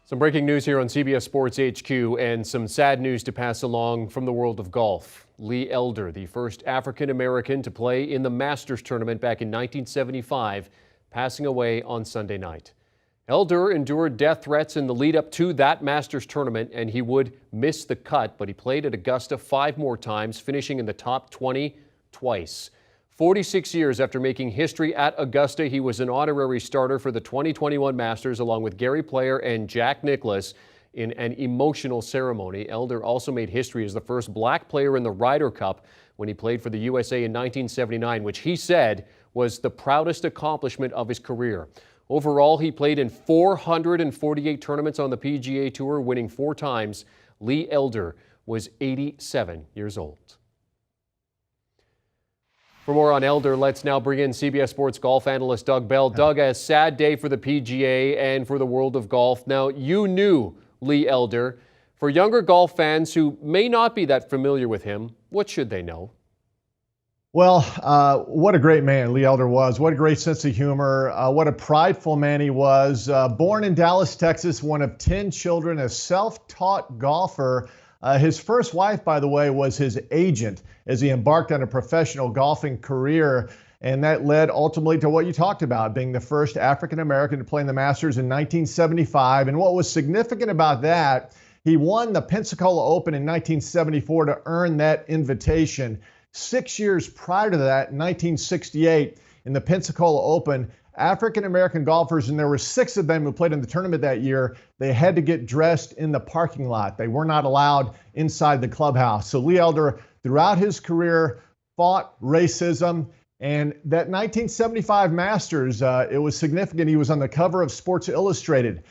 Some breaking news here on CBS Sports HQ and some sad news to pass along from the world of golf. Lee Elder, the first African American to play in the Masters tournament back in 1975, passing away on Sunday night. Elder endured death threats in the lead up to that Masters tournament, and he would miss the cut, but he played at Augusta 5 more times, finishing in the top 20 twice. 46 years after making history at Augusta, he was an honorary starter for the 2021 Masters along with Gary Player and Jack Nicklaus in an emotional ceremony. Elder also made history as the first black player in the Ryder Cup when he played for the USA in 1979, which he said was the proudest accomplishment of his career. Overall, he played in 448 tournaments on the PGA Tour, winning 4 times. Lee Elder was 87 years old. For more on Elder, let's now bring in CBS Sports Golf Analyst Doug Bell. Doug, a sad day for the PGA and for the world of golf. Now, you knew Lee Elder. For younger golf fans who may not be that familiar with him, what should they know? Well, what a great man Lee Elder was. What a great sense of humor. What a prideful man he was. Born in Dallas, Texas, one of 10 children, a self-taught golfer. His first wife, by the way, was his agent as he embarked on a professional golfing career. And that led ultimately to what you talked about, being the first African American to play in the Masters in 1975. And what was significant about that, he won the Pensacola Open in 1974 to earn that invitation. 6 years prior to that, in 1968, in the Pensacola Open, African-American golfers, and there were 6 of them who played in the tournament that year, they had to get dressed in the parking lot. They were not allowed inside the clubhouse. So Lee Elder, throughout his career, fought racism. And that 1975 Masters, it was significant. He was on the cover of Sports Illustrated.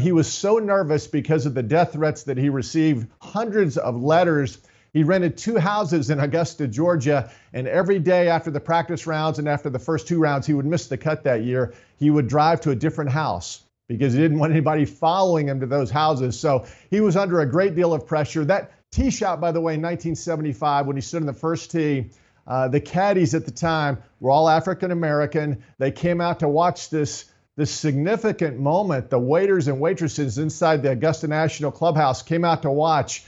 He was so nervous because of the death threats that he received, hundreds of letters. He rented 2 houses in Augusta, Georgia, and every day after the practice rounds and after the first 2 rounds, he would miss the cut that year. He would drive to a different house because he didn't want anybody following him to those houses. So he was under a great deal of pressure. That tee shot, by the way, in 1975, when he stood in the first tee, the caddies at the time were all African American. They came out to watch this significant moment. The waiters and waitresses inside the Augusta National Clubhouse came out to watch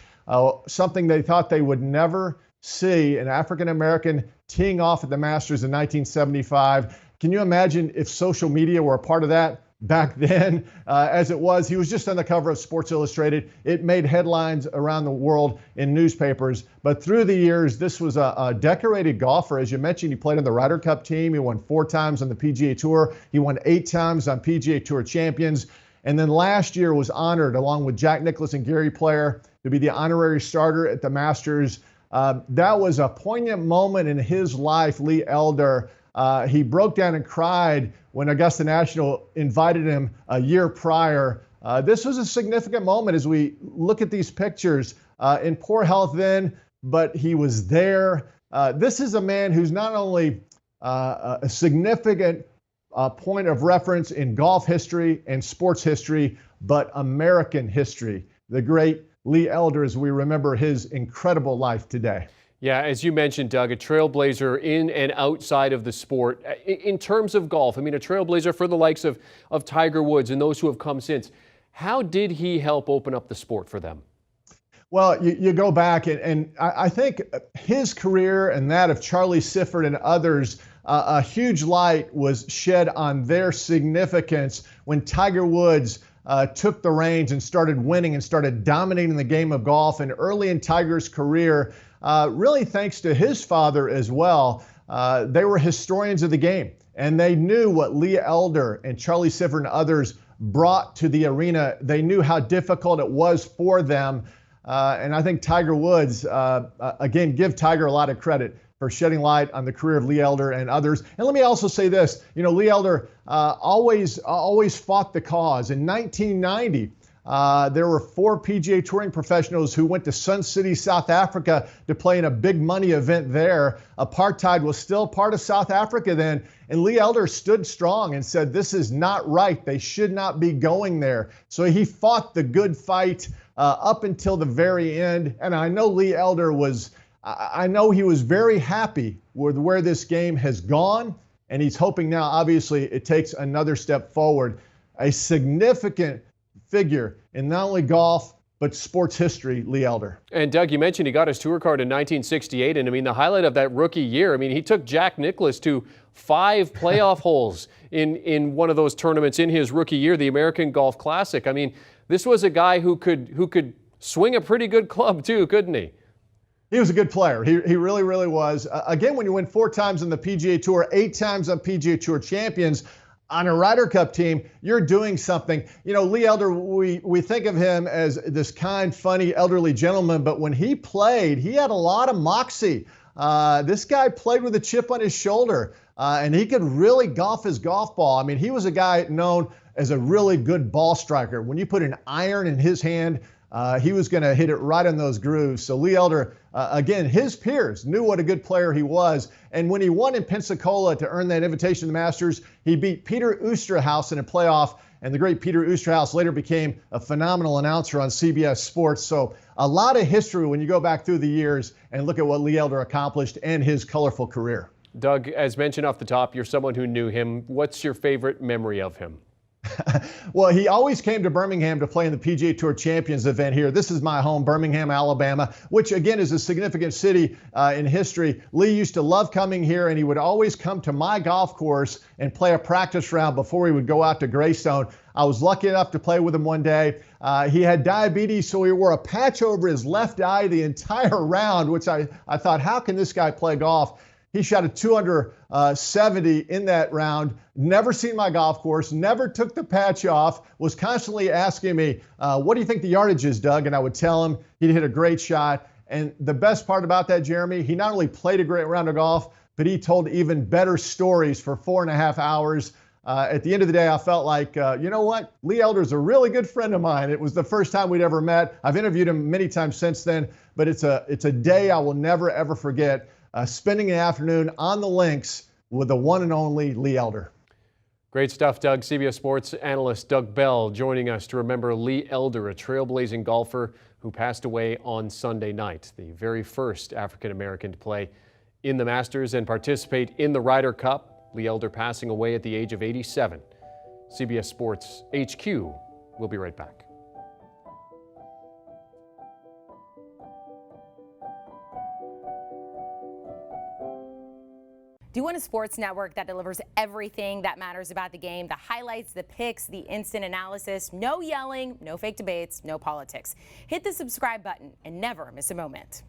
something they thought they would never see, an African-American teeing off at the Masters in 1975. Can you imagine if social media were a part of that back then? As it was, he was just on the cover of Sports Illustrated. It made headlines around the world in newspapers. But through the years, this was a decorated golfer. As you mentioned, he played on the Ryder Cup team. He won 4 times on the PGA Tour. He won 8 times on PGA Tour Champions. And then last year was honored, along with Jack Nicklaus and Gary Player, to be the honorary starter at the Masters. That was a poignant moment in his life, Lee Elder. He broke down and cried when Augusta National invited him a year prior. This was a significant moment as we look at these pictures. In poor health then, but he was there. This is a man who's not only a significant point of reference in golf history and sports history, but American history. The great Lee Elder, as we remember his incredible life today. Yeah, as you mentioned, Doug, a trailblazer in and outside of the sport. In terms of golf, I mean, a trailblazer for the likes of Tiger Woods and those who have come since. How did he help open up the sport for them? Well, you go back, and I think his career and that of Charlie Sifford and others, a huge light was shed on their significance when Tiger Woods took the reins and started winning and started dominating the game of golf. And early in Tiger's career, really thanks to his father as well, they were historians of the game. And they knew what Lee Elder and Charlie Sifford and others brought to the arena. They knew how difficult it was for them. And I think Tiger Woods, again, give Tiger a lot of credit for shedding light on the career of Lee Elder and others. And let me also say this, Lee Elder always fought the cause. In 1990, there were 4 PGA Touring professionals who went to Sun City, South Africa to play in a big money event there. Apartheid was still part of South Africa then. And Lee Elder stood strong and said, this is not right. They should not be going there. So he fought the good fight up until the very end. And I know Lee Elder I know he was very happy with where this game has gone, and he's hoping now, obviously, it takes another step forward. A significant figure in not only golf, but sports history, Lee Elder. And Doug, you mentioned he got his tour card in 1968, and I mean the highlight of that rookie year, I mean he took Jack Nicklaus to 5 playoff holes in one of those tournaments in his rookie year, the American Golf Classic. I mean, this was a guy who could swing a pretty good club too, couldn't he? He was a good player. He really, really was. Again, when you win 4 times on the PGA Tour, 8 times on PGA Tour champions, on a Ryder Cup team, you're doing something. You know, Lee Elder, we think of him as this kind, funny, elderly gentleman, but when he played, he had a lot of moxie. This guy played with a chip on his shoulder, and he could really golf his golf ball. I mean, he was a guy known as a really good ball striker. When you put an iron in his hand, he was going to hit it right in those grooves. So Lee Elder, again, his peers knew what a good player he was. And when he won in Pensacola to earn that invitation to the Masters, he beat Peter Oosterhuis in a playoff. And the great Peter Oosterhuis later became a phenomenal announcer on CBS Sports. So a lot of history when you go back through the years and look at what Lee Elder accomplished and his colorful career. Doug, as mentioned off the top, you're someone who knew him. What's your favorite memory of him? Well, he always came to Birmingham to play in the PGA Tour Champions event here. This is my home, Birmingham, Alabama, which again is a significant city in history. Lee used to love coming here, and he would always come to my golf course and play a practice round before he would go out to Greystone. I was lucky enough to play with him one day. He had diabetes, so he wore a patch over his left eye the entire round, which I thought, how can this guy play golf? He shot a 270 in that round, never seen my golf course, never took the patch off, was constantly asking me, what do you think the yardage is, Doug? And I would tell him he'd hit a great shot. And the best part about that, Jeremy, he not only played a great round of golf, but he told even better stories for 4.5 hours. At the end of the day, I felt like, you know what? Lee Elder's a really good friend of mine. It was the first time we'd ever met. I've interviewed him many times since then, but it's a day I will never, ever forget. Spending an afternoon on the links with the one and only Lee Elder. Great stuff, Doug. CBS Sports analyst Doug Bell joining us to remember Lee Elder, a trailblazing golfer who passed away on Sunday night, the very first African-American to play in the Masters and participate in the Ryder Cup. Lee Elder passing away at the age of 87. CBS Sports HQ. We'll be right back. Do you want a sports network that delivers everything that matters about the game? The highlights, the picks, the instant analysis, no yelling, no fake debates, no politics. Hit the subscribe button and never miss a moment.